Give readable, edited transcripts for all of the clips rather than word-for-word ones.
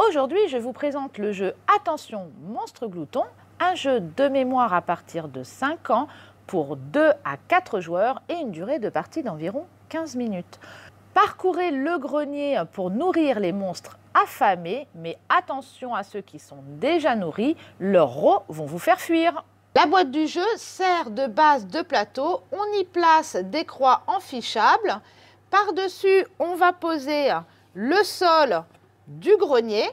Aujourd'hui, je vous présente le jeu Attention Monstre Glouton, un jeu de mémoire à partir de 5 ans pour 2 à 4 joueurs et une durée de partie d'environ 15 minutes. Parcourez le grenier pour nourrir les monstres affamés, mais attention à ceux qui sont déjà nourris, leurs rots vont vous faire fuir. La boîte du jeu sert de base de plateau, on y place des croix enfichables. Par-dessus, on va poser le sol du grenier,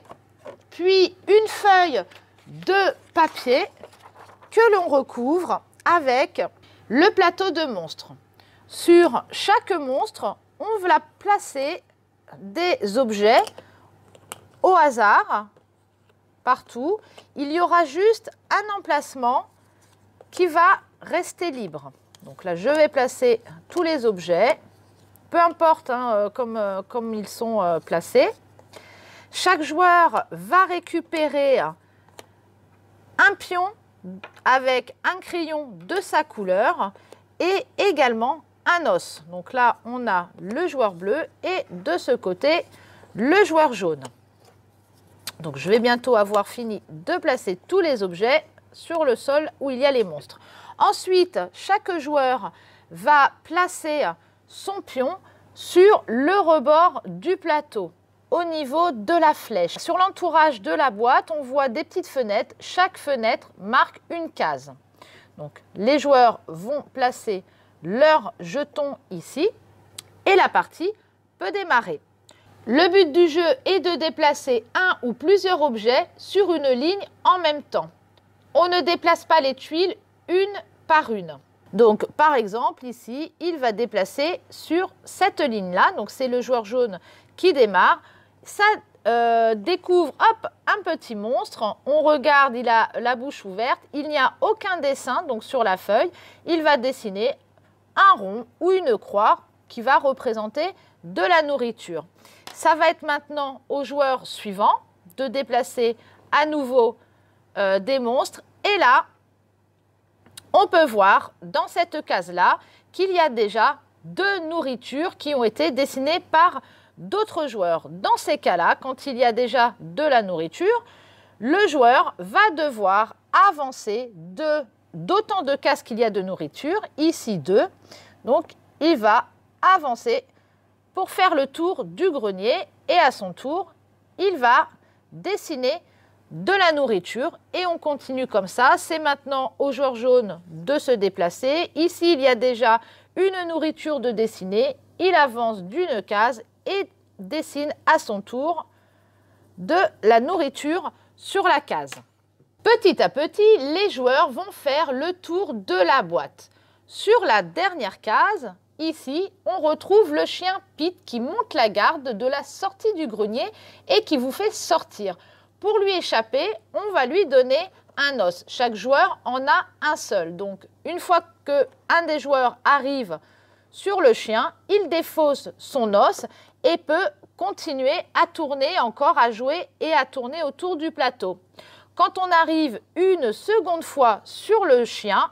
puis une feuille de papier que l'on recouvre avec le plateau de monstres. Sur chaque monstre, on va placer des objets au hasard, partout. Il y aura juste un emplacement qui va rester libre. Donc là, je vais placer tous les objets, peu importe comme ils sont placés. Chaque joueur va récupérer un pion avec un crayon de sa couleur et également un os. Donc là, on a le joueur bleu et de ce côté, le joueur jaune. Donc je vais bientôt avoir fini de placer tous les objets sur le sol où il y a les monstres. Ensuite, chaque joueur va placer son pion sur le rebord du plateau, au niveau de la flèche. Sur l'entourage de la boîte, on voit des petites fenêtres. Chaque fenêtre marque une case. Donc, les joueurs vont placer leurs jetons ici et la partie peut démarrer. Le but du jeu est de déplacer un ou plusieurs objets sur une ligne en même temps. On ne déplace pas les tuiles une par une. Donc, par exemple, ici, il va déplacer sur cette ligne-là. Donc, c'est le joueur jaune qui démarre. Ça découvre un petit monstre. On regarde, il a la bouche ouverte. Il n'y a aucun dessin donc sur la feuille. Il va dessiner un rond ou une croix qui va représenter de la nourriture. Ça va être maintenant au joueur suivant de déplacer à nouveau des monstres. Et là, on peut voir dans cette case-là qu'il y a déjà 2 nourritures qui ont été dessinées par d'autres joueurs. Dans ces cas-là, quand il y a déjà de la nourriture, le joueur va devoir avancer d'autant de cases qu'il y a de nourriture, ici 2. Donc, il va avancer pour faire le tour du grenier et à son tour, il va dessiner de la nourriture et on continue comme ça. C'est maintenant au joueur jaune de se déplacer. Ici, il y a déjà une nourriture de dessiner. Il avance d'une case et dessine à son tour de la nourriture sur la case. Petit à petit, les joueurs vont faire le tour de la boîte. Sur la dernière case, ici, on retrouve le chien Pete qui monte la garde de la sortie du grenier et qui vous fait sortir. Pour lui échapper, on va lui donner un os. Chaque joueur en a un seul. Donc, une fois qu'un des joueurs arrive sur le chien, il défausse son os et peut continuer à tourner, encore à jouer et à tourner autour du plateau. Quand on arrive une seconde fois sur le chien,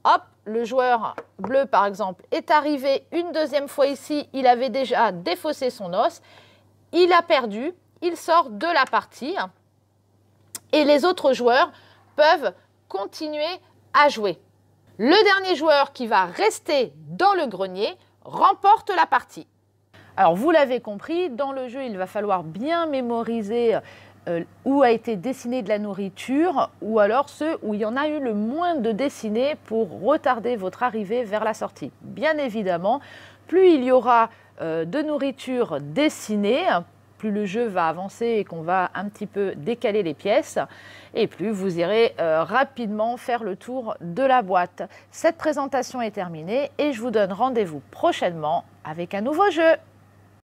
hop, le joueur bleu par exemple est arrivé une deuxième fois ici, il avait déjà défaussé son os, il a perdu, il sort de la partie et les autres joueurs peuvent continuer à jouer. Le dernier joueur qui va rester dans le grenier remporte la partie. Alors vous l'avez compris, dans le jeu il va falloir bien mémoriser où a été dessinée de la nourriture ou alors ceux où il y en a eu le moins de dessinés pour retarder votre arrivée vers la sortie. Bien évidemment, plus il y aura de nourriture dessinée, plus le jeu va avancer et qu'on va un petit peu décaler les pièces et plus vous irez rapidement faire le tour de la boîte. Cette présentation est terminée et je vous donne rendez-vous prochainement avec un nouveau jeu.